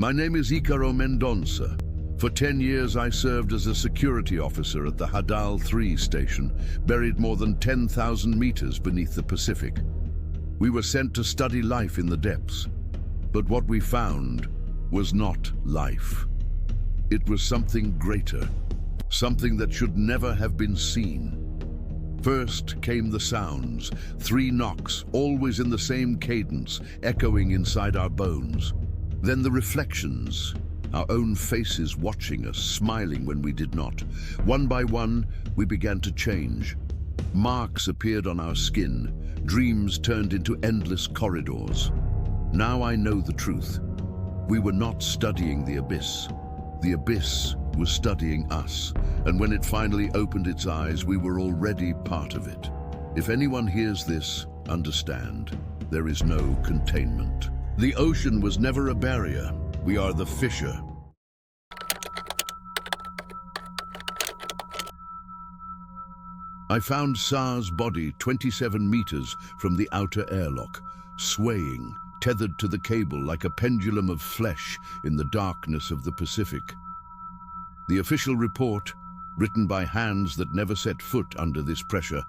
My name is Icaro Mendonça. For 10 years I served as a security officer at the HADAL-3 station, buried more than 10,000 meters beneath the Pacific. We were sent to study life in the depths, but what we found was not life. It was something greater, something that should never have been seen. First came the sounds, 3 knocks, always in the same cadence, echoing inside our bones. Then the reflections, our own faces watching us, smiling when we did not. One by one, we began to change. Marks appeared on our skin, dreams turned into endless corridors. Now I know the truth. We were not studying the abyss. The abyss was studying us, and when it finally opened its eyes, we were already part of it. If anyone hears this, understand, there is no containment. The ocean was never a barrier. We are the fissure. I found Sa's body 27 meters from the outer airlock, swaying, tethered to the cable like a pendulum of flesh in the darkness of the Pacific. The official report, written by hands that never set foot under this pressure,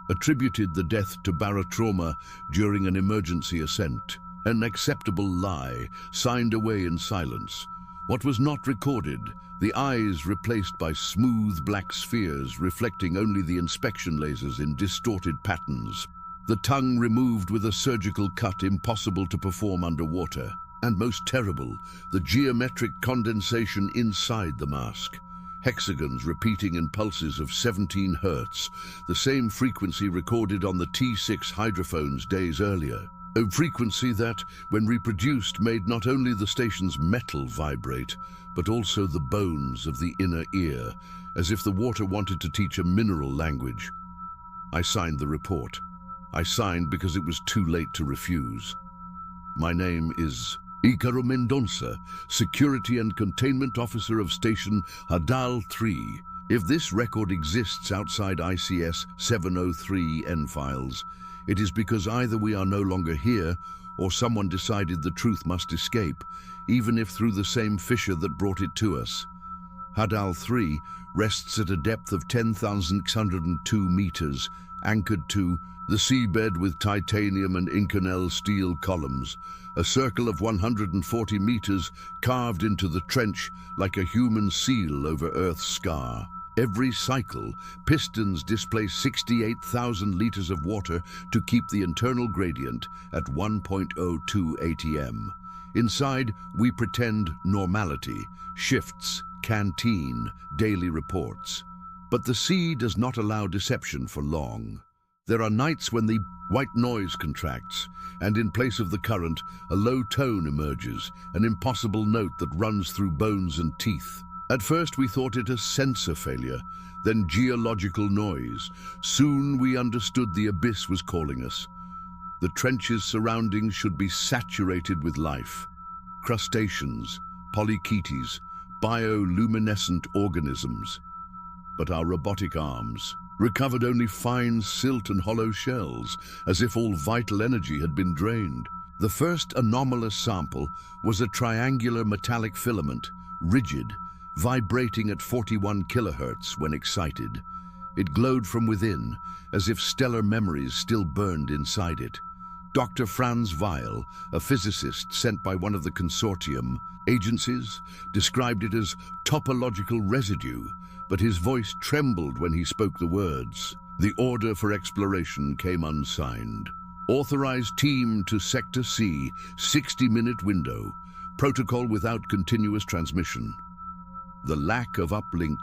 attributed the death to barotrauma during an emergency ascent. An acceptable lie, signed away in silence. What was not recorded, the eyes replaced by smooth black spheres reflecting only the inspection lasers in distorted patterns. The tongue removed with a surgical cut impossible to perform underwater. And most terrible, the geometric condensation inside the mask. Hexagons repeating in pulses of 17 Hertz, the same frequency recorded on the T6 hydrophones days earlier. A frequency that, when reproduced, made not only the station's metal vibrate, but also the bones of the inner ear, as if the water wanted to teach a mineral language. I signed the report. I signed because it was too late to refuse. My name is Icaro Mendonça, Security and Containment Officer of Station HADAL-3. If this record exists outside ICS 703N files, it is because either we are no longer here, or someone decided the truth must escape, even if through the same fissure that brought it to us. HADAL-3 rests at a depth of 10,602 meters, anchored to the seabed with titanium and Inconel steel columns, a circle of 140 meters carved into the trench like a human seal over Earth's scar. Every cycle, pistons displace 68,000 liters of water to keep the internal gradient at 1.02 atm. Inside, we pretend normality, shifts, canteen, daily reports. But the sea does not allow deception for long. There are nights when the white noise contracts, and in place of the current, a low tone emerges, an impossible note that runs through bones and teeth. At first we thought it a sensor failure, then geological noise. Soon we understood the abyss was calling us. The trench's surroundings should be saturated with life. Crustaceans, polychaetes, bioluminescent organisms. But our robotic arms recovered only fine silt and hollow shells, as if all vital energy had been drained. The first anomalous sample was a triangular metallic filament, rigid, vibrating at 41 kilohertz when excited. It glowed from within, as if stellar memories still burned inside it. Dr. Franz Weil, a physicist sent by one of the consortium agencies, described it as topological residue, but his voice trembled when he spoke the words. The order for exploration came unsigned. Authorized team to Sector C, 60-minute window. Protocol without continuous transmission. The lack of uplink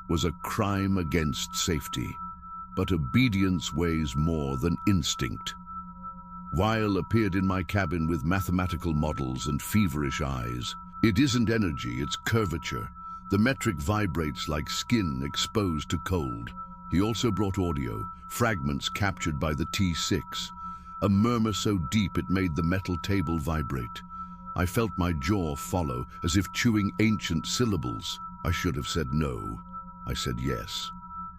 was a crime against safety, but obedience weighs more than instinct. Weil appeared in my cabin with mathematical models and feverish eyes. It isn't energy, it's curvature. The metric vibrates like skin exposed to cold. He also brought audio, fragments captured by the T6, a murmur so deep it made the metal table vibrate. I felt my jaw follow, as if chewing ancient syllables. I should have said no. I said yes.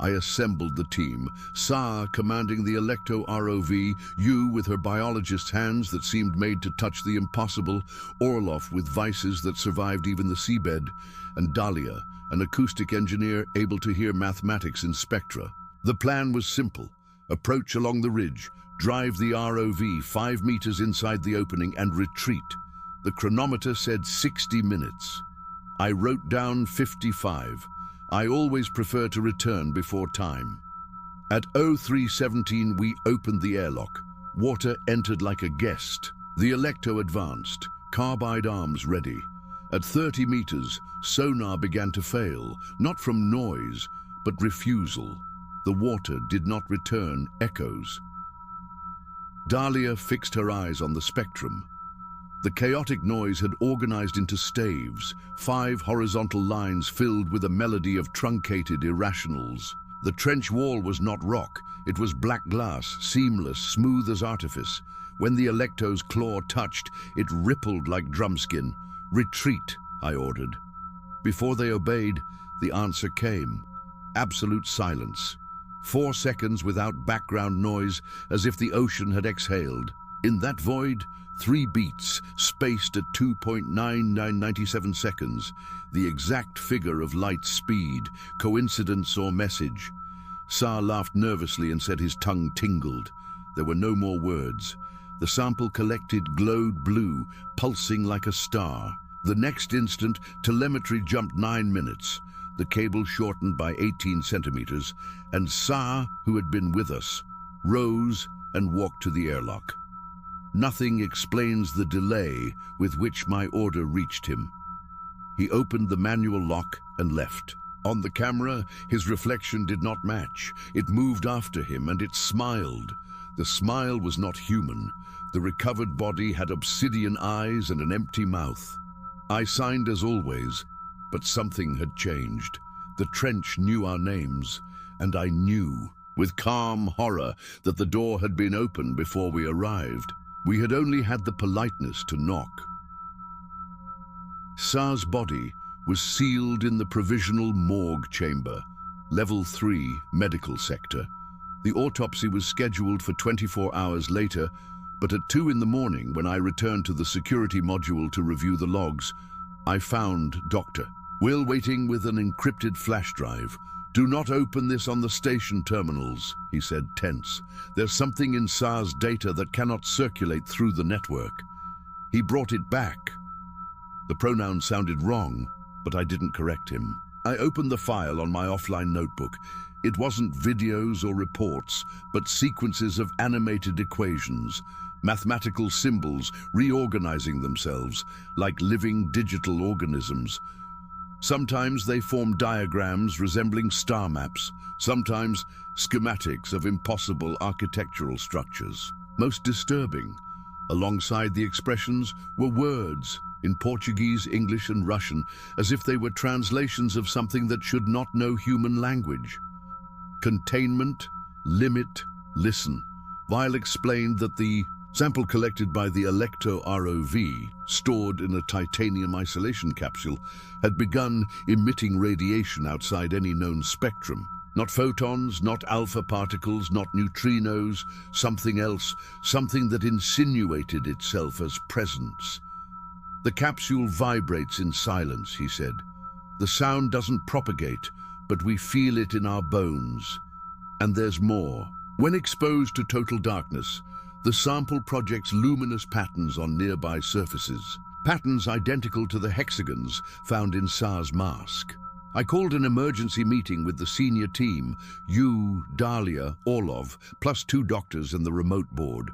I assembled the team, Sa commanding the Electo ROV, Yu with her biologist's hands that seemed made to touch the impossible, Orloff with vices that survived even the seabed, and Dahlia, an acoustic engineer able to hear mathematics in spectra. The plan was simple. Approach along the ridge, drive the ROV 5 meters inside the opening and retreat. The chronometer said 60 minutes. I wrote down 55. I always prefer to return before time. At 03:17 we opened the airlock. Water entered like a guest. The Electo advanced, carbide arms ready. At 30 meters, sonar began to fail, not from noise, but refusal. The water did not return echoes. Dahlia fixed her eyes on the spectrum. The chaotic noise had organized into staves, 5 horizontal lines filled with a melody of truncated irrationals. The trench wall was not rock, it was black glass, seamless, smooth as artifice. When the Electo's claw touched, it rippled like drumskin. Retreat, I ordered. Before they obeyed, the answer came. Absolute silence. 4 seconds without background noise, as if the ocean had exhaled. In that void, 3 beats, spaced at 2.9997 seconds, the exact figure of light speed, coincidence or message. Sa laughed nervously and said his tongue tingled. There were no more words. The sample collected glowed blue, pulsing like a star. The next instant, telemetry jumped 9 minutes. The cable shortened by 18 centimeters, and Sa, who had been with us, rose and walked to the airlock. Nothing explains the delay with which my order reached him. He opened the manual lock and left. On the camera, his reflection did not match. It moved after him and it smiled. The smile was not human. The recovered body had obsidian eyes and an empty mouth. I signed as always, but something had changed. The trench knew our names, and I knew, with calm horror, that the door had been opened before we arrived. We had only had the politeness to knock. Sa's body was sealed in the provisional morgue chamber, level 3 medical sector. The autopsy was scheduled for 24 hours later, but at 2 in the morning, when I returned to the security module to review the logs, I found Dr. Will waiting with an encrypted flash drive. "Do not open this on the station terminals," he said, tense. "There's something in Sa's data that cannot circulate through the network." He brought it back. The pronoun sounded wrong, but I didn't correct him. I opened the file on my offline notebook. It wasn't videos or reports, but sequences of animated equations, mathematical symbols reorganizing themselves like living digital organisms. Sometimes they formed diagrams resembling star maps, sometimes schematics of impossible architectural structures. Most disturbing, alongside the expressions, were words in Portuguese, English, and Russian, as if they were translations of something that should not know human language. Containment, limit, listen. Weil explained that the sample collected by the Electo ROV, stored in a titanium isolation capsule, had begun emitting radiation outside any known spectrum. Not photons, not alpha particles, not neutrinos, something else, something that insinuated itself as presence. "The capsule vibrates in silence," he said. "The sound doesn't propagate, but we feel it in our bones. And there's more. When exposed to total darkness, the sample projects luminous patterns on nearby surfaces, patterns identical to the hexagons found in Sa's mask. I called an emergency meeting with the senior team, Yu, Dahlia, Orlov, plus 2 doctors and the remote board.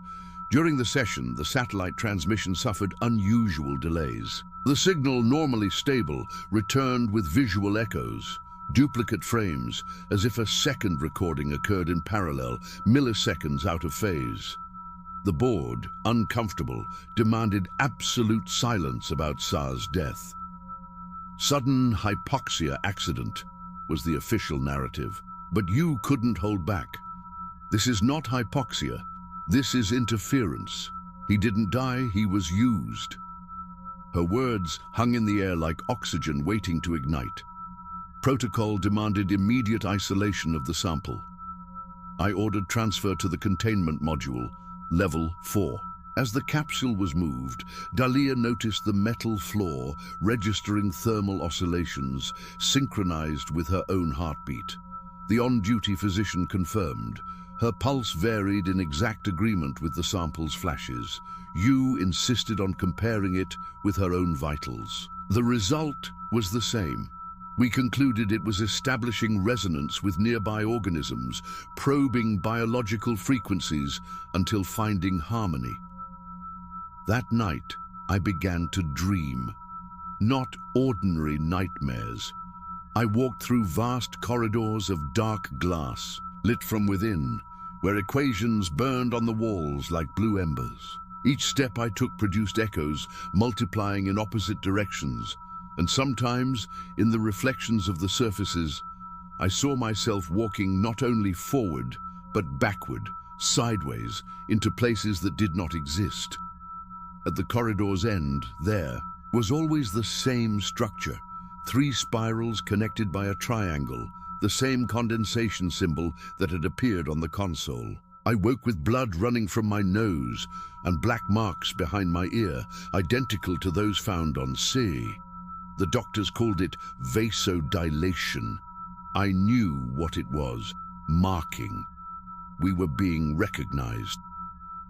During the session, the satellite transmission suffered unusual delays. The signal, normally stable, returned with visual echoes, duplicate frames, as if a second recording occurred in parallel, milliseconds out of phase. The board, uncomfortable, demanded absolute silence about Sa's death. "Sudden hypoxia accident," was the official narrative. But you couldn't hold back. "This is not hypoxia. This is interference. He didn't die, he was used." Her words hung in the air like oxygen waiting to ignite. Protocol demanded immediate isolation of the sample. I ordered transfer to the containment module, level 4. As the capsule was moved, Dahlia noticed the metal floor registering thermal oscillations synchronized with her own heartbeat. The on-duty physician confirmed. Her pulse varied in exact agreement with the sample's flashes. Yu insisted on comparing it with her own vitals. The result was the same. We concluded it was establishing resonance with nearby organisms, probing biological frequencies until finding harmony. That night, I began to dream. Not ordinary nightmares. I walked through vast corridors of dark glass, lit from within, where equations burned on the walls like blue embers. Each step I took produced echoes, multiplying in opposite directions, and sometimes, in the reflections of the surfaces, I saw myself walking not only forward, but backward, sideways, into places that did not exist. At the corridor's end, there, was always the same structure, 3 spirals connected by a triangle, the same condensation symbol that had appeared on the console. I woke with blood running from my nose and black marks behind my ear, identical to those found on C. The doctors called it vasodilation. I knew what it was, marking. We were being recognized.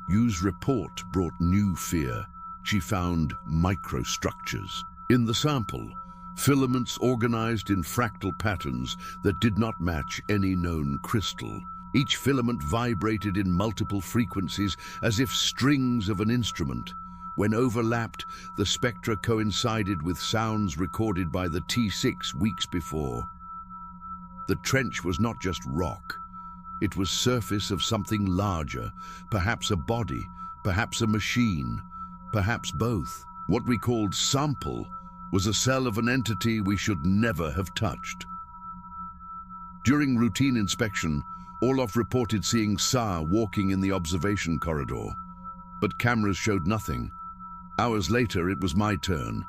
Yu's report brought new fear. She found microstructures. In the sample, filaments organized in fractal patterns that did not match any known crystal. Each filament vibrated in multiple frequencies as if strings of an instrument. When overlapped, the spectra coincided with sounds recorded by the T6 weeks before. The trench was not just rock. It was surface of something larger, perhaps a body, perhaps a machine, perhaps both. What we called sample was a cell of an entity we should never have touched. During routine inspection, Orlov reported seeing Sa walking in the observation corridor, but cameras showed nothing. Hours later, it was my turn.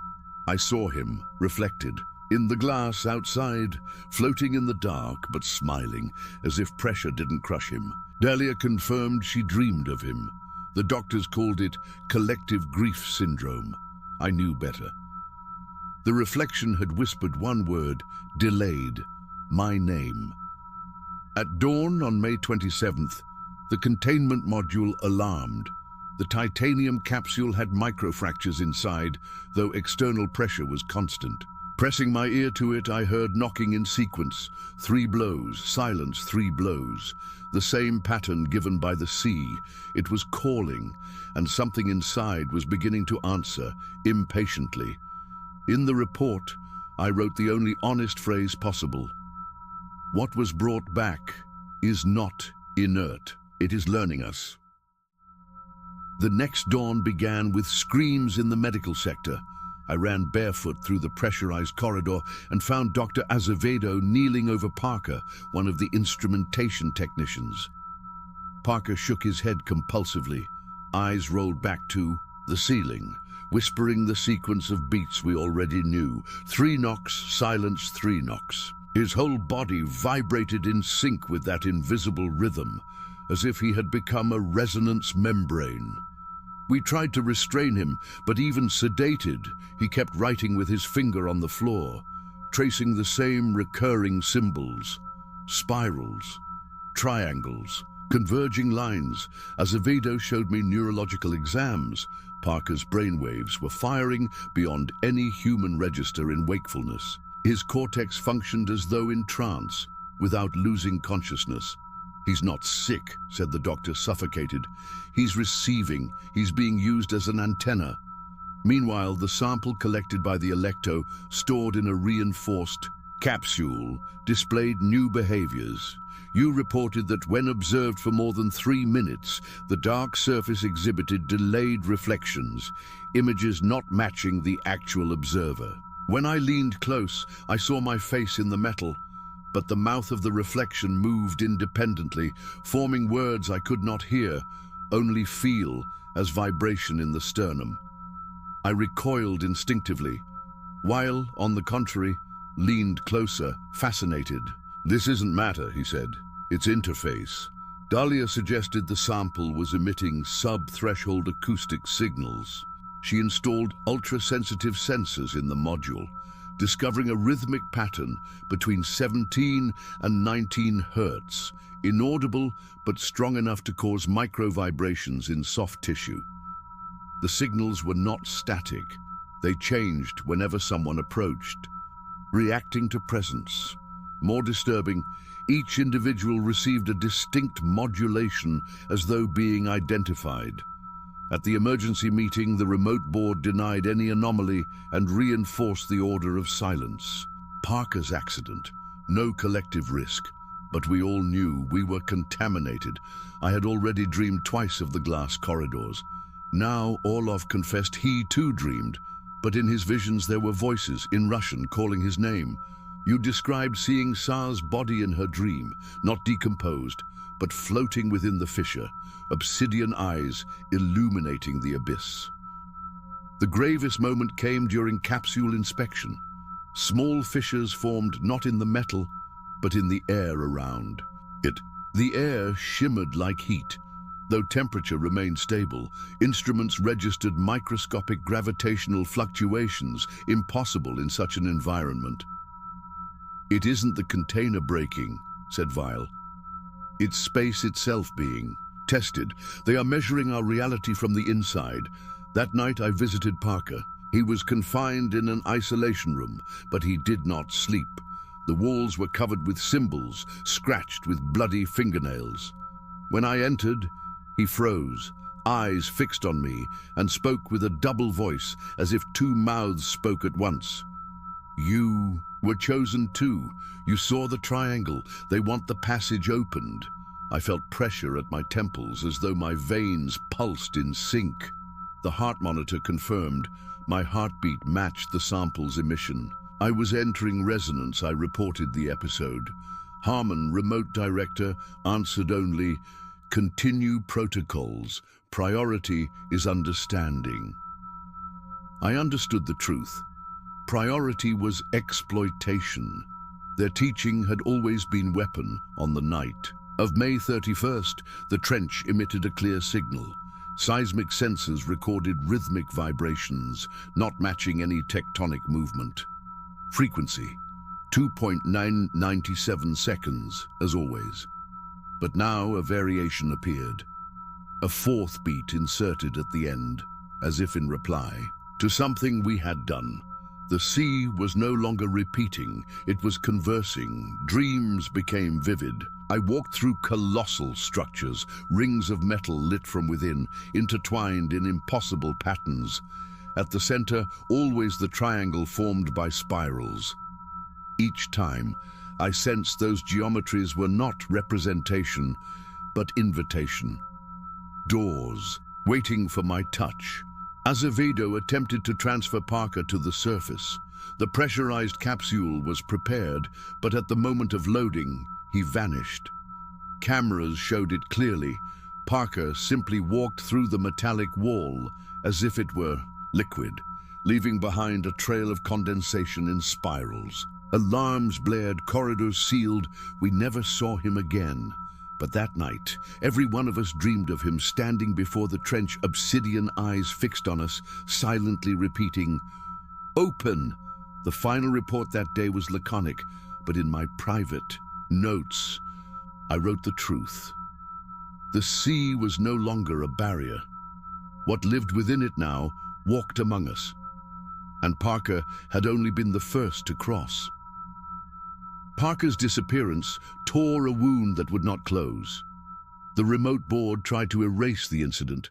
I saw him, reflected, in the glass outside, floating in the dark but smiling, as if pressure didn't crush him. Dahlia confirmed she dreamed of him. The doctors called it collective grief syndrome. I knew better. The reflection had whispered one word, delayed, my name. At dawn on May 27th, the containment module alarmed. The titanium capsule had microfractures inside, though external pressure was constant. Pressing my ear to it, I heard knocking in sequence. 3 blows, silence, 3 blows. The same pattern given by the sea. It was calling, and something inside was beginning to answer, impatiently. In the report, I wrote the only honest phrase possible. What was brought back is not inert. It is learning us. The next dawn began with screams in the medical sector. I ran barefoot through the pressurized corridor and found Dr. Azevedo kneeling over Parker, one of the instrumentation technicians. Parker shook his head compulsively, eyes rolled back to the ceiling, whispering the sequence of beats we already knew. 3 knocks, silence, 3 knocks. His whole body vibrated in sync with that invisible rhythm, as if he had become a resonance membrane. We tried to restrain him, but even sedated, he kept writing with his finger on the floor, tracing the same recurring symbols, spirals, triangles, converging lines. Azevedo showed me neurological exams. Parker's brainwaves were firing beyond any human register in wakefulness. His cortex functioned as though in trance, without losing consciousness. He's not sick, said the doctor, suffocated. He's receiving. He's being used as an antenna. Meanwhile, the sample collected by the Electo, stored in a reinforced capsule, displayed new behaviors. You reported that when observed for more than 3 minutes, the dark surface exhibited delayed reflections, images not matching the actual observer. When I leaned close, I saw my face in the metal, but the mouth of the reflection moved independently, forming words I could not hear, only feel as vibration in the sternum. I recoiled instinctively, while, on the contrary, leaned closer, fascinated. "This isn't matter," he said. "It's interface." Dahlia suggested the sample was emitting sub-threshold acoustic signals. She installed ultra-sensitive sensors in the module, discovering a rhythmic pattern between 17 and 19 hertz, inaudible but strong enough to cause micro-vibrations in soft tissue. The signals were not static. They changed whenever someone approached, reacting to presence. More disturbing, each individual received a distinct modulation as though being identified. At the emergency meeting, the remote board denied any anomaly and reinforced the order of silence. Parker's accident, no collective risk, but we all knew we were contaminated. I had already dreamed twice of the glass corridors. Now Orlov confessed he too dreamed, but in his visions there were voices in Russian calling his name. You described seeing Sa's body in her dream, not decomposed, but floating within the fissure, obsidian eyes illuminating the abyss. The gravest moment came during capsule inspection. Small fissures formed not in the metal, but in the air around it. The air shimmered like heat. Though temperature remained stable, instruments registered microscopic gravitational fluctuations impossible in such an environment. "It isn't the container breaking," said Vile. "It's space itself being tested. They are measuring our reality from the inside." That night I visited Parker. He was confined in an isolation room, but he did not sleep. The walls were covered with symbols, scratched with bloody fingernails. When I entered, he froze, eyes fixed on me, and spoke with a double voice, as if two mouths spoke at once. "You were chosen too. You saw the triangle. They want the passage opened." I felt pressure at my temples, as though my veins pulsed in sync. The heart monitor confirmed. My heartbeat matched the sample's emission. I was entering resonance. I reported the episode. Harmon, remote director, answered only, "Continue protocols. Priority is understanding." I understood the truth. Priority was exploitation. Their teaching had always been weapon on the night. Of May 31st, the trench emitted a clear signal. Seismic sensors recorded rhythmic vibrations, not matching any tectonic movement. Frequency, 2.997 seconds, as always. But now a variation appeared. A fourth beat inserted at the end, as if in reply to something we had done. The sea was no longer repeating, it was conversing. Dreams became vivid. I walked through colossal structures, rings of metal lit from within, intertwined in impossible patterns. At the center, always the triangle formed by spirals. Each time, I sensed those geometries were not representation, but invitation. Doors, waiting for my touch. Azevedo attempted to transfer Parker to the surface. The pressurized capsule was prepared, but at the moment of loading, he vanished. Cameras showed it clearly. Parker simply walked through the metallic wall as if it were liquid, leaving behind a trail of condensation in spirals. Alarms blared, corridors sealed. We never saw him again. But that night, every one of us dreamed of him standing before the trench, obsidian eyes fixed on us, silently repeating, "Open!" The final report that day was laconic, but in my private notes, I wrote the truth. The sea was no longer a barrier. What lived within it now walked among us, and Parker had only been the first to cross. Parker's disappearance tore a wound that would not close. The remote board tried to erase the incident,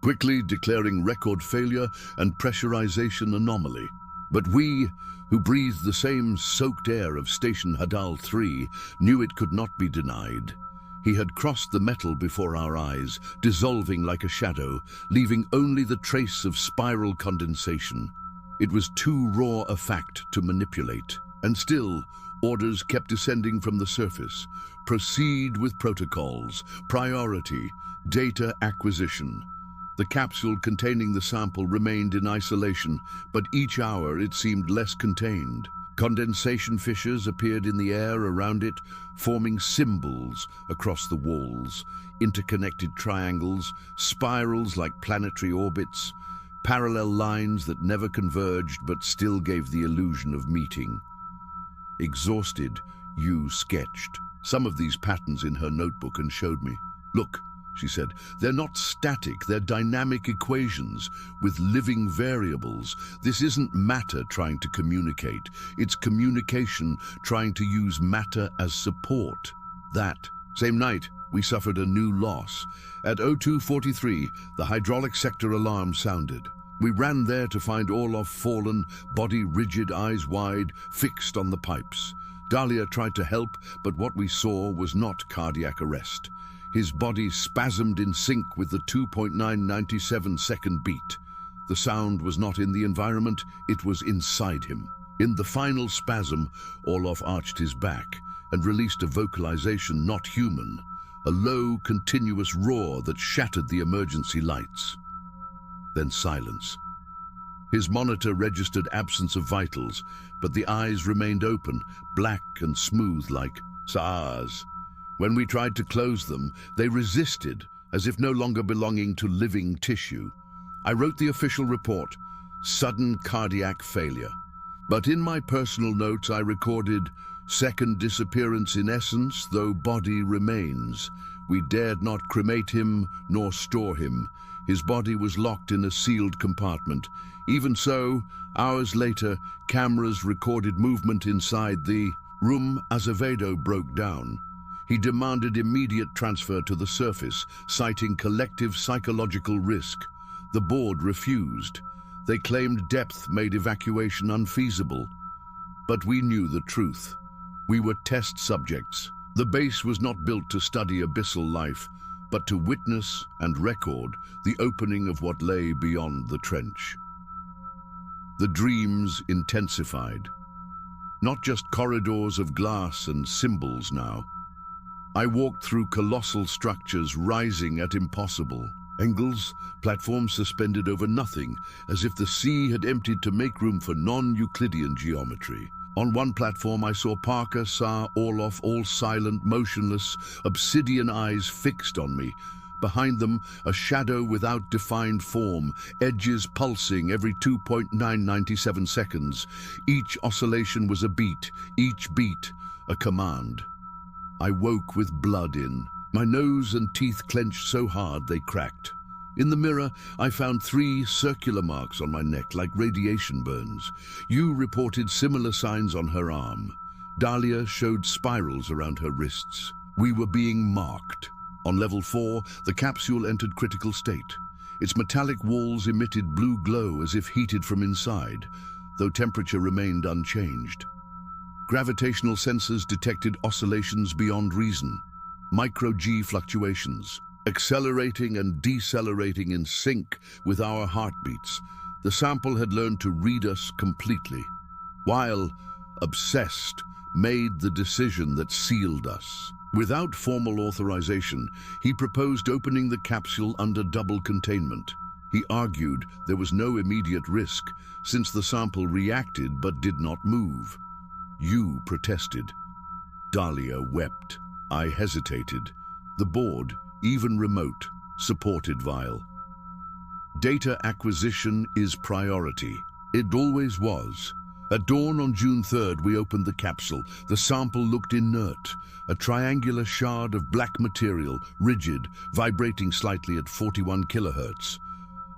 quickly declaring record failure and pressurization anomaly. But we, who breathed the same soaked air of Station HADAL-3, knew it could not be denied. He had crossed the metal before our eyes, dissolving like a shadow, leaving only the trace of spiral condensation. It was too raw a fact to manipulate, and still, orders kept descending from the surface. Proceed with protocols, priority, data acquisition. The capsule containing the sample remained in isolation, but each hour it seemed less contained. Condensation fissures appeared in the air around it, forming symbols across the walls, interconnected triangles, spirals like planetary orbits, parallel lines that never converged but still gave the illusion of meeting. Exhausted, Yu sketched some of these patterns in her notebook and showed me. "Look," she said, "they're not static, they're dynamic equations with living variables. This isn't matter trying to communicate, it's communication trying to use matter as support." That same night, we suffered a new loss. At 02:43, the hydraulic sector alarm sounded. We ran there to find Orlov fallen, body rigid, eyes wide, fixed on the pipes. Dahlia tried to help, but what we saw was not cardiac arrest. His body spasmed in sync with the 2.997-second beat. The sound was not in the environment, it was inside him. In the final spasm, Orlov arched his back and released a vocalization not human, a low, continuous roar that shattered the emergency lights. Then silence. His monitor registered absence of vitals, but the eyes remained open, black and smooth like SARS. When we tried to close them, they resisted, as if no longer belonging to living tissue. I wrote the official report, sudden cardiac failure. But in my personal notes I recorded, second disappearance in essence, though body remains. We dared not cremate him nor store him. His body was locked in a sealed compartment. Even so, hours later, cameras recorded movement inside the room. Azevedo broke down. He demanded immediate transfer to the surface, citing collective psychological risk. The board refused. They claimed depth made evacuation unfeasible. But we knew the truth. We were test subjects. The base was not built to study abyssal life, but to witness and record the opening of what lay beyond the trench. The dreams intensified. Not just corridors of glass and symbols now. I walked through colossal structures rising at impossible angles, platforms suspended over nothing, as if the sea had emptied to make room for non-Euclidean geometry. On one platform I saw Parker, Saar, Orlov, all silent, motionless, obsidian eyes fixed on me. Behind them, a shadow without defined form, edges pulsing every 2.997 seconds. Each oscillation was a beat, each beat a command. I woke with blood in. My nose and teeth clenched so hard they cracked. In the mirror, I found 3 circular marks on my neck like radiation burns. Yu reported similar signs on her arm. Dahlia showed spirals around her wrists. We were being marked. On level 4, the capsule entered critical state. Its metallic walls emitted blue glow as if heated from inside, though temperature remained unchanged. Gravitational sensors detected oscillations beyond reason, micro-G fluctuations, accelerating and decelerating in sync with our heartbeats. The sample had learned to read us completely. Weil, obsessed, made the decision that sealed us. Without formal authorization, he proposed opening the capsule under double containment. He argued there was no immediate risk, since the sample reacted but did not move. Yu protested. Dahlia wept. I hesitated. The board, even remote, supported Weil. Data acquisition is priority. It always was. At dawn on June 3rd, we opened the capsule. The sample looked inert, a triangular shard of black material, rigid, vibrating slightly at 41 kilohertz.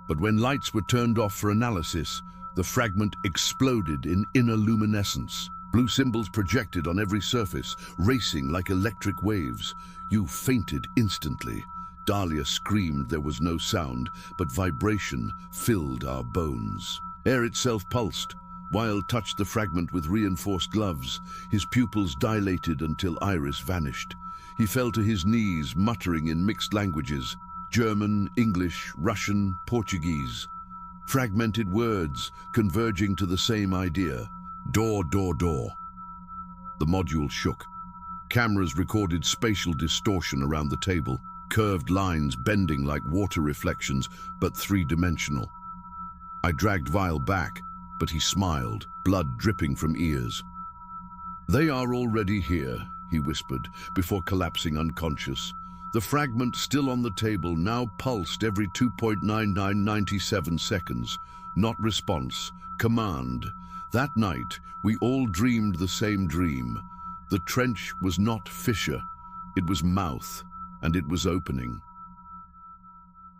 But when lights were turned off for analysis, the fragment exploded in inner luminescence. Blue symbols projected on every surface, racing like electric waves. You fainted instantly. Dahlia screamed. There was no sound, but vibration filled our bones. Air itself pulsed. Weil touched the fragment with reinforced gloves. His pupils dilated until iris vanished. He fell to his knees, muttering in mixed languages: German, English, Russian, Portuguese. Fragmented words converging to the same idea. Door, door, door. The module shook. Cameras recorded spatial distortion around the table, curved lines bending like water reflections, but three-dimensional. I dragged Weil back. but he smiled, blood dripping from ears. "They are already here," he whispered, before collapsing unconscious. The fragment still on the table now pulsed every 2.9997 seconds. Not response, command. That night, we all dreamed the same dream. The trench was not fissure, it was mouth, and it was opening.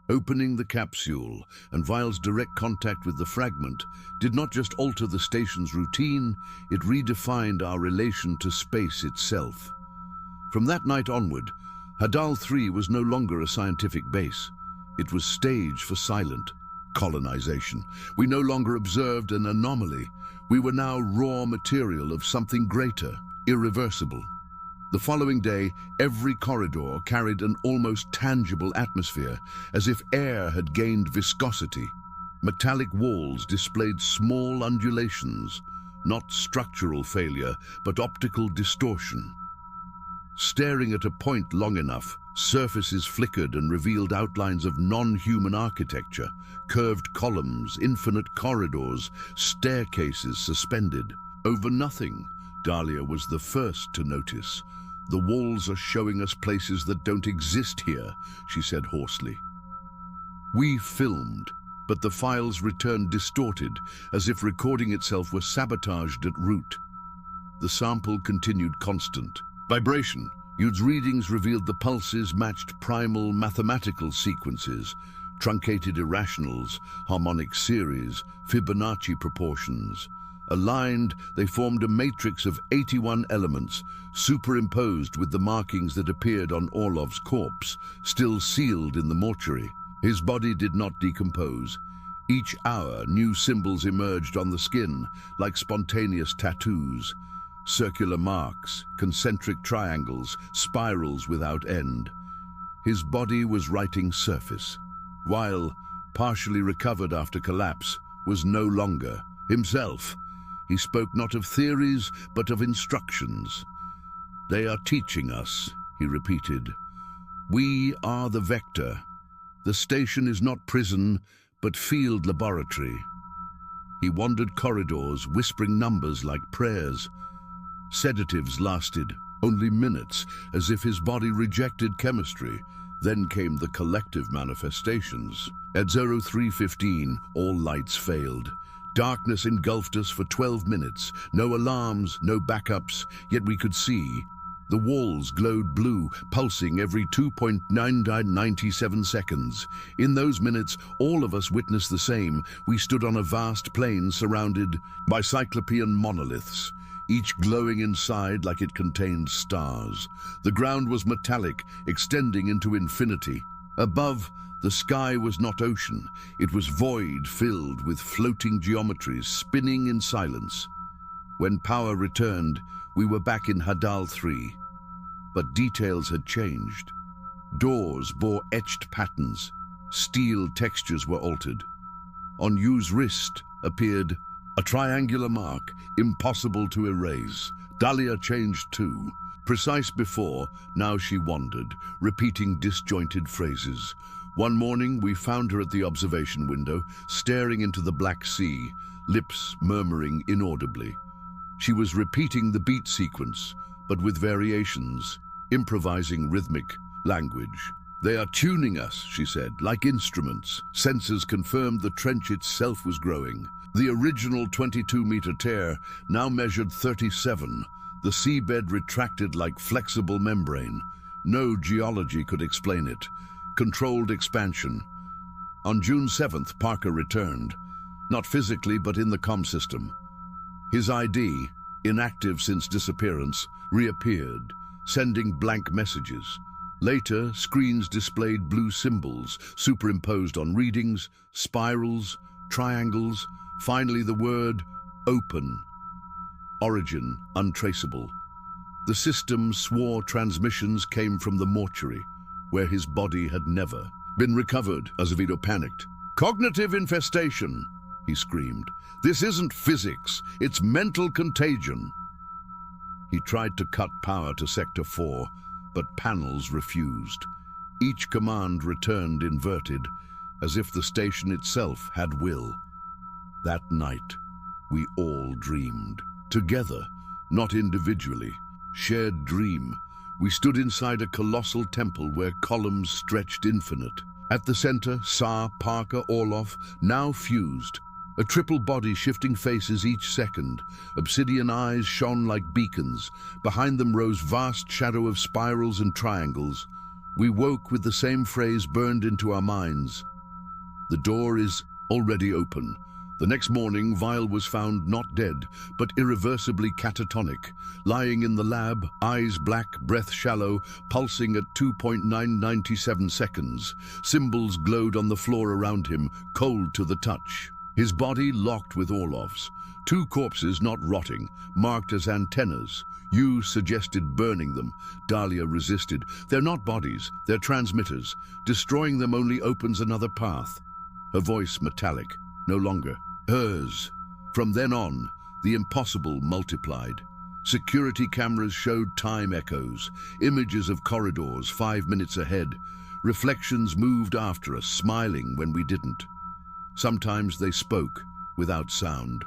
Opening the capsule and Vile's direct contact with the fragment did not just alter the station's routine, it redefined our relation to space itself. From that night onward, HADAL-3 was no longer a scientific base. It was stage for silent colonization. We no longer observed an anomaly. We were now raw material of something greater, irreversible. The following day, every corridor carried an almost tangible atmosphere, as if air had gained viscosity. Metallic walls displayed small undulations, not structural failure, but optical distortion. Staring at a point long enough, surfaces flickered and revealed outlines of non-human architecture, curved columns, infinite corridors, staircases suspended. Over nothing, Dahlia was the first to notice. "The walls are showing us places that don't exist here," she said hoarsely. We filmed, but the files returned distorted, as if recording itself were sabotaged at root. The sample continued constant. Vibration. Yude's readings revealed the pulses matched primal mathematical sequences, truncated irrationals, harmonic series, Fibonacci proportions. Aligned, they formed a matrix of 81 elements, superimposed with the markings that appeared on Orlov's corpse, still sealed in the mortuary. His body did not decompose. Each hour, new symbols emerged on the skin, like spontaneous tattoos. Circular marks, concentric triangles, spirals without end. His body was writing surface, while, partially recovered after collapse, was no longer himself. He spoke not of theories, but of instructions. "They are teaching us," he repeated. "We are the vector. The station is not prison, but field laboratory." He wandered corridors, whispering numbers like prayers. Sedatives lasted only minutes, as if his body rejected chemistry. Then came the collective manifestations. At 03:15, all lights failed. Darkness engulfed us for 12 minutes. No alarms, no backups, yet we could see. The walls glowed blue, pulsing every 2.9997 seconds. In those minutes, all of us witnessed the same. We stood on a vast plain surrounded by cyclopean monoliths, each glowing inside like it contained stars. The ground was metallic, extending into infinity. Above, the sky was not ocean. It was void filled with floating geometries spinning in silence. When power returned, we were back in HADAL-3. But details had changed. Doors bore etched patterns. Steel textures were altered. On Yu's wrist appeared a triangular mark, impossible to erase. Dahlia changed too. Precise before, now she wandered, repeating disjointed phrases. One morning, we found her at the observation window, staring into the Black Sea, lips murmuring inaudibly. She was repeating the beat sequence, but with variations, improvising rhythmic language. "They are tuning us," she said, "like instruments." Sensors confirmed the trench itself was growing. The original 22-meter tear now measured 37. The seabed retracted like flexible membrane. No geology could explain it. Controlled expansion. On June 7th, Parker returned. Not physically, but in the comm system. His ID, inactive since disappearance, reappeared, sending blank messages. Later, screens displayed blue symbols, superimposed on readings, spirals, triangles, finally the word open. Origin untraceable. The system swore transmissions came from the mortuary, where his body had never been recovered. Azevedo panicked. "Cognitive infestation," he screamed. "This isn't physics, it's mental contagion." He tried to cut power to Sector 4, but panels refused. Each command returned inverted, as if the station itself had will. That night, We all dreamed. Together, not individually. Shared dream. We stood inside a colossal temple where columns stretched infinite. At the center, Sa, Parker, Orloff, now fused. A triple body shifting faces each second. Obsidian eyes shone like beacons. Behind them rose vast shadow of spirals and triangles. We woke with the same phrase burned into our minds. The door is already open. The next morning, Vile was found not dead, but irreversibly catatonic, lying in the lab, eyes black, breath shallow, pulsing at 2.997 seconds. Symbols glowed on the floor around him, cold to the touch. His body locked with Orloff's. Two corpses not rotting, marked as antennas. You suggested burning them. Dahlia resisted. They're not bodies, they're transmitters. Destroying them only opens another path. Her voice metallic, no longer hers. From then on, the impossible multiplied. Security cameras showed time echoes, images of corridors 5 minutes ahead. Reflections moved after us, smiling when we didn't. Sometimes they spoke without sound.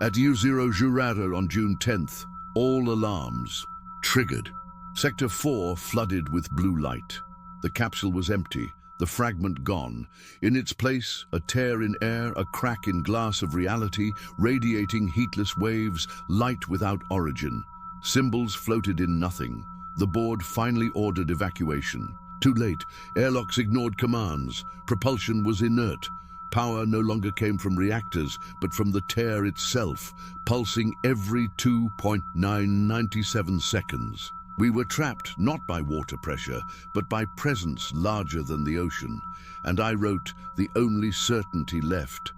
At U0 Jurada on June 10th, all alarms triggered. Sector 4 flooded with blue light. The capsule was empty, the fragment gone. In its place, a tear in air, a crack in glass of reality, radiating heatless waves, light without origin. Symbols floated in nothing. The board finally ordered evacuation. Too late. Airlocks ignored commands. Propulsion was inert. Power no longer came from reactors, but from the tear itself, pulsing every 2.997 seconds. We were trapped not by water pressure, but by presence larger than the ocean. And I wrote, the only certainty left.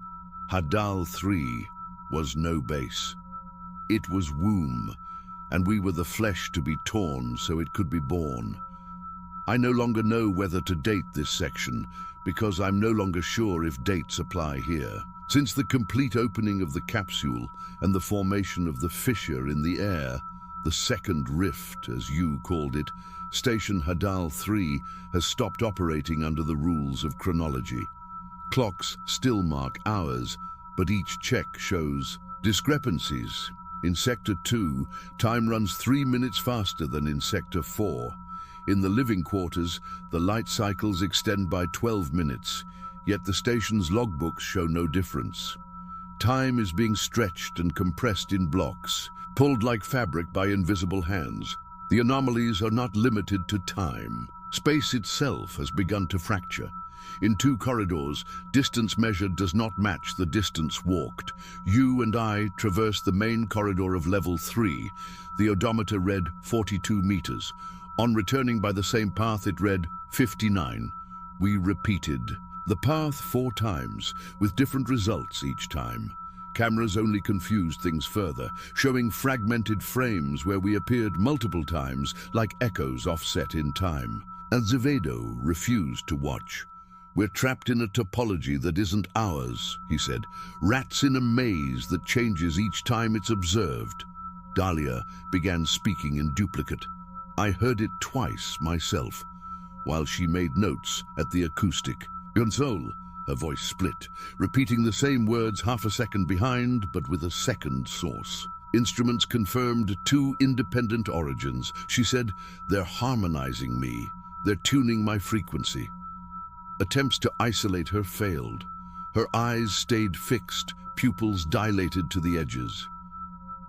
HADAL-3 was no base. It was womb, and we were the flesh to be torn so it could be born. I no longer know whether to date this section, because I'm no longer sure if dates apply here. Since the complete opening of the capsule and the formation of the fissure in the air, the second rift, as you called it, Station HADAL-3 has stopped operating under the rules of chronology. Clocks still mark hours, but each check shows discrepancies. In Sector 2, time runs 3 minutes faster than in Sector 4. In the living quarters, the light cycles extend by 12 minutes, yet the station's logbooks show no difference. Time is being stretched and compressed in blocks, pulled like fabric by invisible hands. The anomalies are not limited to time. Space itself has begun to fracture. In 2 corridors, distance measured does not match the distance walked. You and I traversed the main corridor of level 3. The odometer read 42 meters. On returning by the same path, it read 59. We repeated the path 4 times, with different results each time. Cameras only confused things further, showing fragmented frames where we appeared multiple times, like echoes offset in time. Azevedo refused to watch. We're trapped in a topology that isn't ours, he said. Rats in a maze that changes each time it's observed. Dahlia began speaking in duplicate. I heard it twice myself, while she made notes at the acoustic. Gonzole, her voice split, repeating the same words half a second behind, but with a second source. Instruments confirmed 2 independent origins. She said, they're harmonizing me. They're tuning my frequency. Attempts to isolate her failed. Her eyes stayed fixed, pupils dilated to the edges.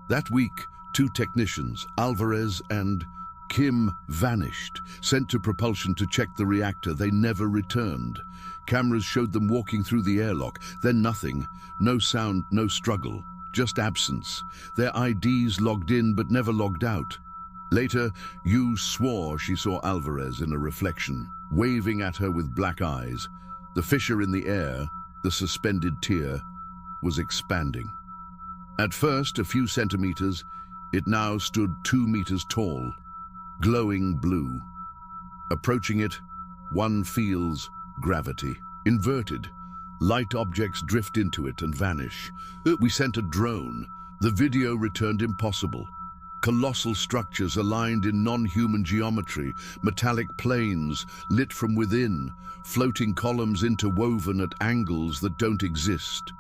That week, 2 technicians, Alvarez and Kim, vanished, sent to propulsion to check the reactor. They never returned. Cameras showed them walking through the airlock, then nothing. No sound, no struggle, just absence. Their IDs logged in but never logged out. Later, Yu swore she saw Alvarez in a reflection, waving at her with black eyes. The fissure in the air, the suspended tear, was expanding. At first, a few centimeters, it now stood 2 meters tall, glowing blue. Approaching it, one feels gravity. Inverted. Light objects drift into it and vanish. We sent a drone. The video returned impossible. Colossal structures aligned in non-human geometry, metallic planes lit from within, floating columns interwoven at angles that don't exist.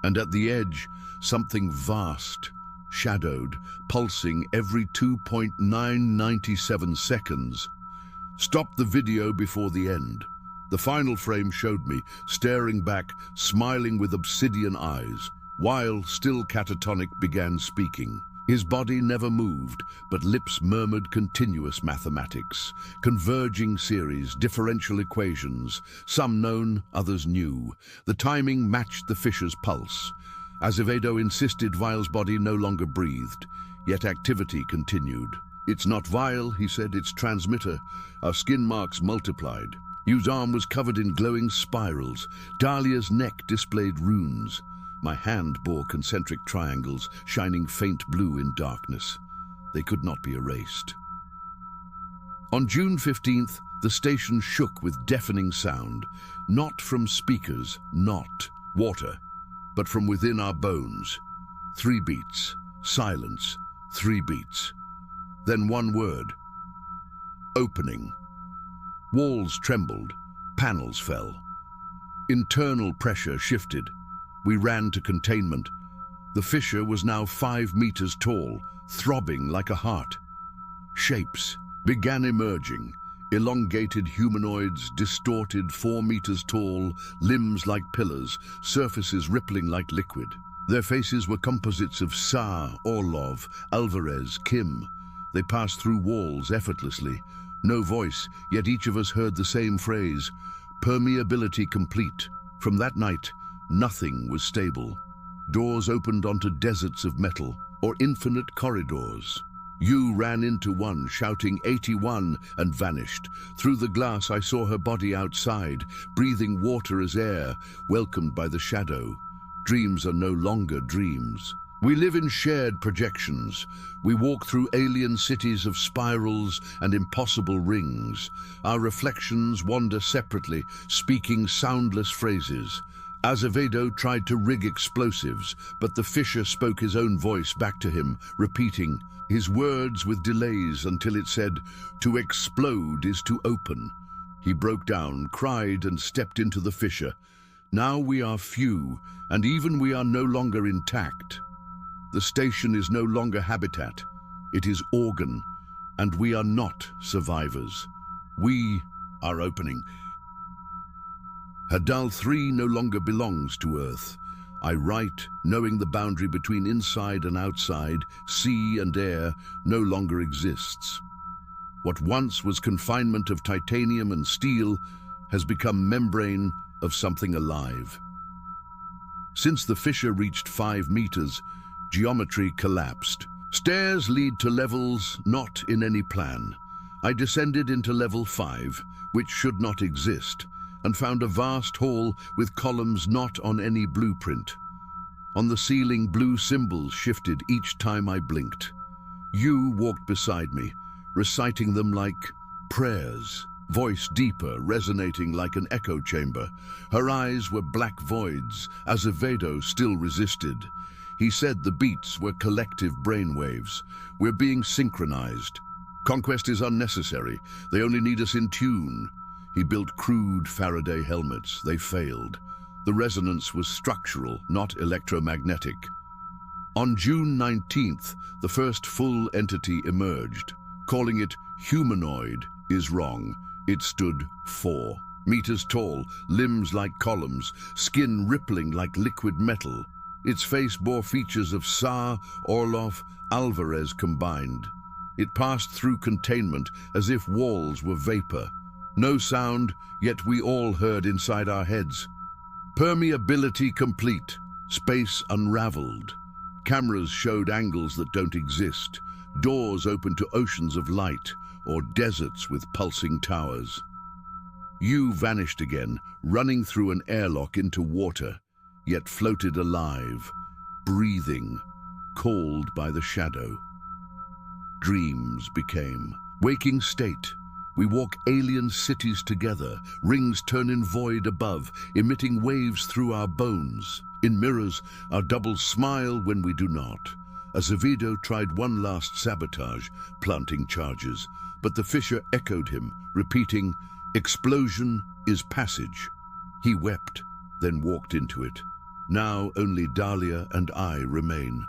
and at the edge, something vast, shadowed, pulsing every 2.997 seconds. Stop the video before the end. The final frame showed me, staring back, smiling with obsidian eyes, while, still catatonic, began speaking. His body never moved, but lips murmured continuous mathematics, converging series, differential equations, some known, others new. The timing matched the fisher's pulse. Azevedo insisted Vile's body no longer breathed, yet activity continued. "It's not Vile," he said, "it's transmitter." Our skin marks multiplied. Yu's arm was covered in glowing spirals. Dahlia's neck displayed runes. My hand bore concentric triangles, shining faint blue in darkness. They could not be erased. On June 15th, the station shook with deafening sound, not from speakers, not water, but from within our bones. 3 beats, silence, 3 beats. Then one word. Opening. Walls trembled, panels fell. Internal pressure shifted. We ran to containment. The fissure was now 5 meters tall, throbbing like a heart. Shapes began emerging. Elongated humanoids, distorted, 4 meters tall, limbs like pillars, surfaces rippling like liquid. Their faces were composites of Sa, Orlov, Alvarez, Kim. They passed through walls effortlessly. No voice, yet each of us heard the same phrase, permeability complete. From that night, nothing was stable. Doors opened onto deserts of metal, or infinite corridors. Yu ran into one, shouting 81, and vanished. Through the glass I saw her body outside, breathing water as air, welcomed by the shadow. Dreams are no longer dreams. We live in shared projections. We walk through alien cities of spirals and impossible rings. Our reflections wander separately, speaking soundless phrases. Azevedo tried to rig explosives, but the fisher spoke his own voice back to him, repeating his words with delays until it said, "To explode is to open." He broke down, cried, and stepped into the fissure. Now we are few, and even we are no longer intact. The station is no longer habitat. It is organ, and we are not survivors. We are opening. HADAL-3 no longer belongs to Earth. I write, knowing the boundary between inside and outside, sea and air, no longer exists. What once was confinement of titanium and steel has become membrane of something alive. Since the fissure reached 5 meters, geometry collapsed. Stairs lead to levels not in any plan. I descended into level 5, which should not exist, and found a vast hall with columns not on any blueprint. On the ceiling, blue symbols shifted each time I blinked. Yu walked beside me, reciting them like prayers, voice deeper, resonating like an echo chamber. Her eyes were black voids. Azevedo still resisted. He said the beats were collective brainwaves. We're being synchronized. Conquest is unnecessary. They only need us in tune. He built crude Faraday helmets. They failed. The resonance was structural, not electromagnetic. On June 19th, the first full entity emerged. Calling it humanoid is wrong. It stood 4 meters tall, limbs like columns, skin rippling like liquid metal. Its face bore features of Sa, Orlov, Alvarez combined. It passed through containment as if walls were vapor. No sound, yet we all heard inside our heads. Permeability complete. Space unraveled. Cameras showed angles that don't exist. Doors opened to oceans of light, or deserts with pulsing towers. Yu vanished again, running through an airlock into water, yet floated alive, breathing, called by the shadow. Dreams became waking state. We walk alien cities together, rings turn in void above, emitting waves through our bones. In mirrors, our doubles smile when we do not. Azevedo tried one last sabotage, planting charges, but the fissure echoed him, repeating, "Explosion is passage." He wept, then walked into it. Now only Dahlia and I remain.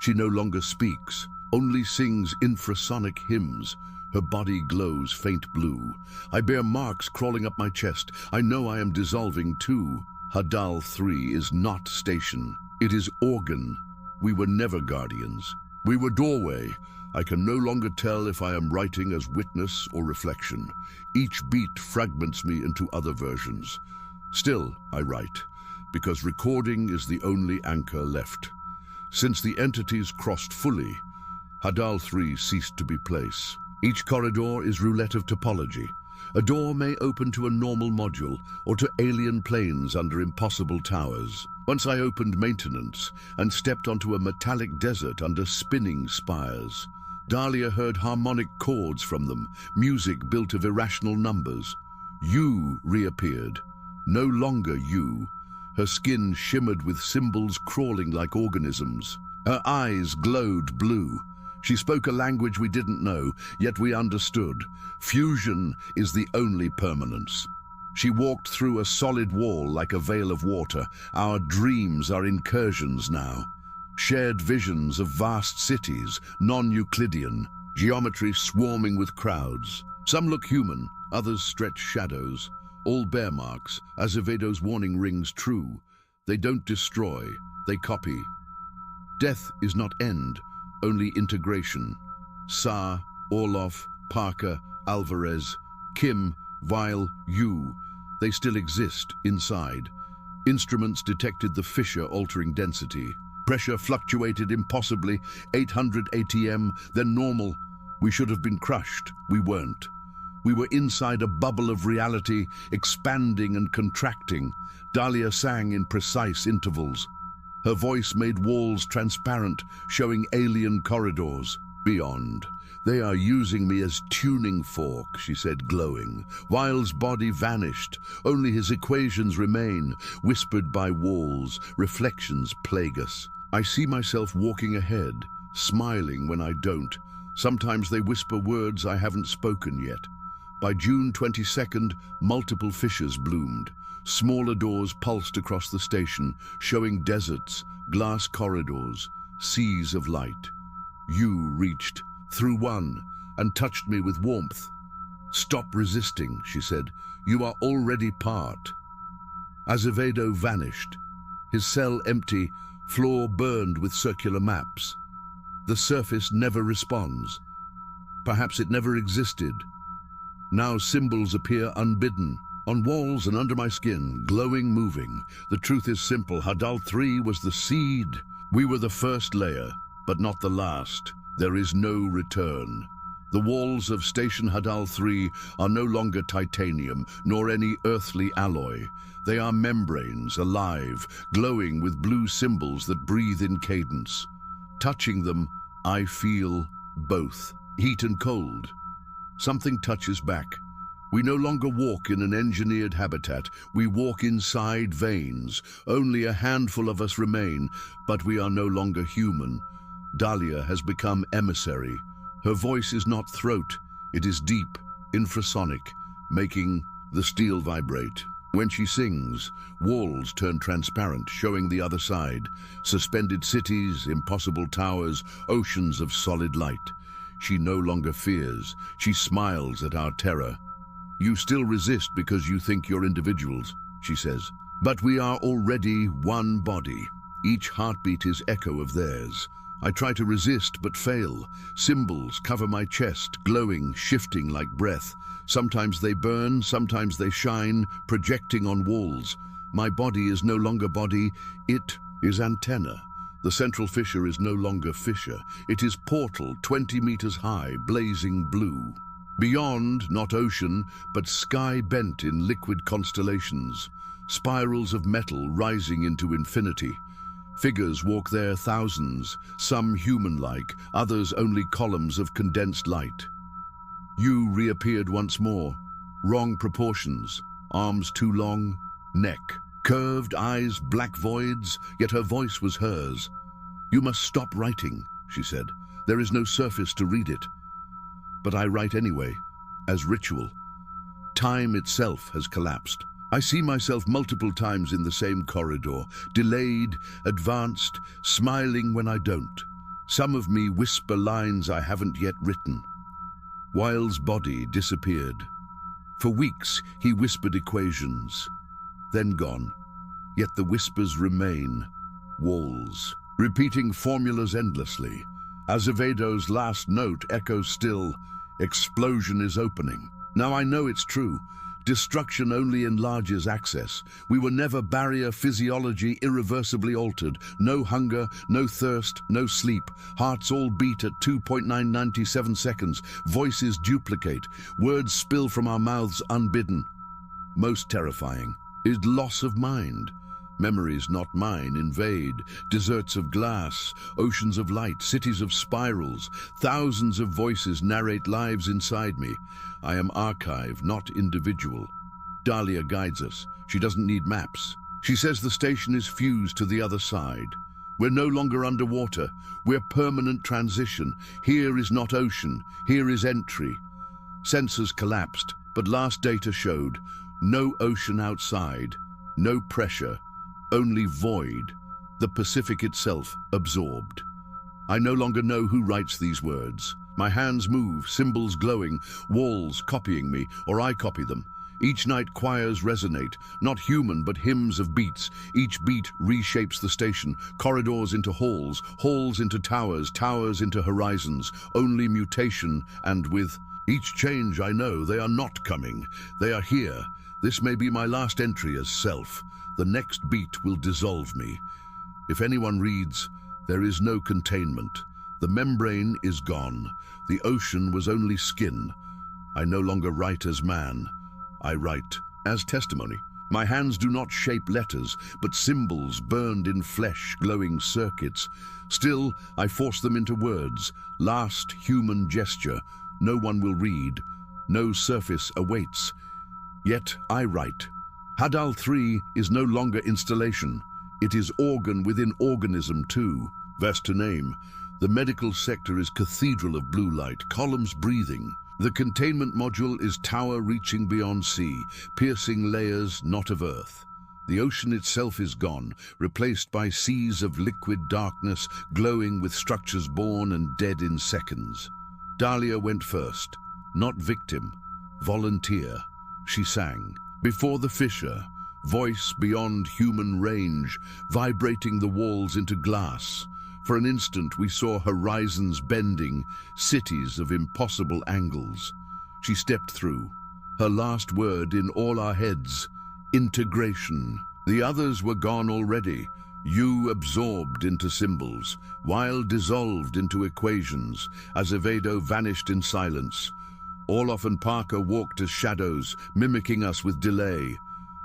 She no longer speaks, only sings infrasonic hymns. Her body glows faint blue. I bear marks crawling up my chest. I know I am dissolving too. HADAL-3 is not station. It is organ. We were never guardians. We were doorway. I can no longer tell if I am writing as witness or reflection. Each beat fragments me into other versions. Still, I write, because recording is the only anchor left. Since the entities crossed fully, HADAL-3 ceased to be place. Each corridor is roulette of topology. A door may open to a normal module or to alien planes under impossible towers. Once I opened maintenance and stepped onto a metallic desert under spinning spires. Dahlia heard harmonic chords from them, music built of irrational numbers. You reappeared, no longer you. Her skin shimmered with symbols crawling like organisms. Her eyes glowed blue. She spoke a language we didn't know, yet we understood. Fusion is the only permanence. She walked through a solid wall like a veil of water. Our dreams are incursions now. Shared visions of vast cities, non-Euclidean, geometry swarming with crowds. Some look human, others stretch shadows. All bear marks, Azevedo's warning rings true. They don't destroy, they copy. Death is not end, only integration. Sa, Orloff, Parker, Alvarez, Kim, Weil, Yu, they still exist inside. Instruments detected the fissure altering density. Pressure fluctuated impossibly, 800 ATM, then normal. We should have been crushed, we weren't. We were inside a bubble of reality, expanding and contracting. Dahlia sang in precise intervals. Her voice made walls transparent, showing alien corridors. Beyond. They are using me as tuning fork, she said, glowing. Weil's body vanished. Only his equations remain, whispered by walls. Reflections plague us. I see myself walking ahead, smiling when I don't. Sometimes they whisper words I haven't spoken yet. By June 22nd, multiple fissures bloomed. Smaller doors pulsed across the station, showing deserts, glass corridors, seas of light. You reached through one and touched me with warmth. Stop resisting, she said. You are already part. Azevedo vanished. His cell empty, floor burned with circular maps. The surface never responds. Perhaps it never existed. Now symbols appear unbidden. On walls and under my skin, glowing, moving. The truth is simple. HADAL-3 was the seed. We were the first layer, but not the last. There is no return. The walls of Station HADAL-3 are no longer titanium, nor any earthly alloy. They are membranes, alive, glowing with blue symbols that breathe in cadence. Touching them, I feel both, heat and cold. Something touches back. We no longer walk in an engineered habitat. We walk inside veins. Only a handful of us remain, but we are no longer human. Dahlia has become emissary. Her voice is not throat. It is deep, infrasonic, making the steel vibrate. When she sings, walls turn transparent, showing the other side. Suspended cities, impossible towers, oceans of solid light. She no longer fears. She smiles at our terror. You still resist because you think you're individuals, she says. But we are already one body. Each heartbeat is echo of theirs. I try to resist but fail. Symbols cover my chest, glowing, shifting like breath. Sometimes they burn, sometimes they shine, projecting on walls. My body is no longer body, it is antenna. The central fissure is no longer fissure. It is portal 20 meters high, blazing blue. Beyond, not ocean, but sky bent in liquid constellations. Spirals of metal rising into infinity. Figures walk there thousands, some human-like, others only columns of condensed light. You reappeared once more. Wrong proportions. Arms too long, neck. Curved eyes, black voids, yet her voice was hers. You must stop writing, she said. There is no surface to read it. But I write anyway, as ritual. Time itself has collapsed. I see myself multiple times in the same corridor, delayed, advanced, smiling when I don't. Some of me whisper lines I haven't yet written. Wilde's body disappeared. For weeks, he whispered equations, then gone. Yet the whispers remain. Walls, repeating formulas endlessly. Azevedo's last note echoes still, explosion is opening. Now I know it's true. Destruction only enlarges access. We were never barrier physiology irreversibly altered. No hunger, no thirst, no sleep. Hearts all beat at 2.997 seconds. Voices duplicate. Words spill from our mouths unbidden. Most terrifying is loss of mind. Memories not mine invade, deserts of glass, oceans of light, cities of spirals. Thousands of voices narrate lives inside me. I am archive, not individual. Dahlia guides us. She doesn't need maps. She says the station is fused to the other side. We're no longer underwater. We're permanent transition. Here is not ocean. Here is entry. Sensors collapsed, but last data showed no ocean outside, no pressure. Only void, the Pacific itself absorbed. I no longer know who writes these words. My hands move, symbols glowing, walls copying me, or I copy them. Each night choirs resonate, not human but hymns of beats. Each beat reshapes the station, corridors into halls, halls into towers, towers into horizons. Only mutation, and with each change I know they are not coming. They are here. This may be my last entry as self. The next beat will dissolve me. If anyone reads, there is no containment. The membrane is gone. The ocean was only skin. I no longer write as man. I write as testimony. My hands do not shape letters, but symbols burned in flesh, glowing circuits. Still, I force them into words. Last human gesture. No one will read. No surface awaits. Yet I write. HADAL-3 is no longer installation. It is organ within organism too. Vast to name. The medical sector is cathedral of blue light, columns breathing. The containment module is tower reaching beyond sea, piercing layers not of earth. The ocean itself is gone, replaced by seas of liquid darkness, glowing with structures born and dead in seconds. Dahlia went first, not victim, volunteer. She sang. Before the fissure, voice beyond human range, vibrating the walls into glass. For an instant we saw horizons bending, cities of impossible angles. She stepped through. Her last word in all our heads, integration. The others were gone already, you absorbed into symbols, Wilde dissolved into equations, Azevedo vanished in silence. Orloff and Parker walked as shadows, mimicking us with delay.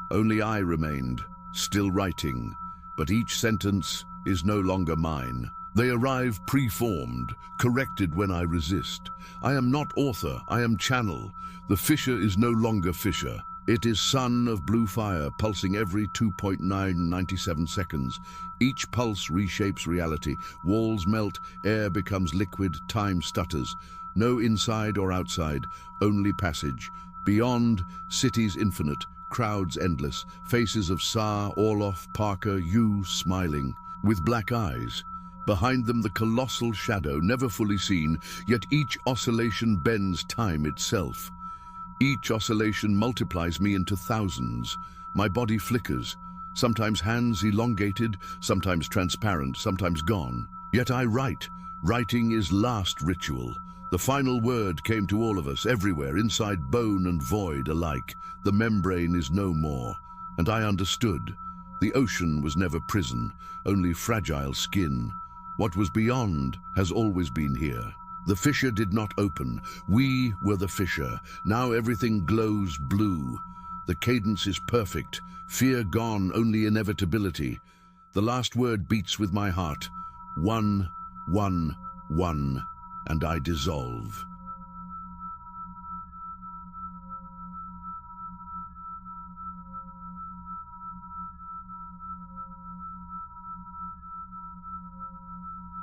Only I remained, still writing, but each sentence is no longer mine. They arrive preformed, corrected when I resist. I am not author, I am channel. The fissure is no longer fissure. It is sun of blue fire, pulsing every 2.997 seconds. Each pulse reshapes reality. Walls melt, air becomes liquid, time stutters. No inside or outside, only passage. Beyond, cities infinite, crowds endless, faces of Saar, Orloff, Parker, you smiling, with black eyes. Behind them the colossal shadow, never fully seen, yet each oscillation bends time itself. Each oscillation multiplies me into thousands. My body flickers, sometimes hands elongated, sometimes transparent, sometimes gone. Yet I write. Writing is last ritual. The final word came to all of us, everywhere, inside bone and void alike. The membrane is no more. And I understood. The ocean was never prison, only fragile skin. What was beyond has always been here. The fissure did not open. We were the fissure. Now everything glows blue. The cadence is perfect. Fear gone, only inevitability. The last word beats with my heart. One, and I dissolve.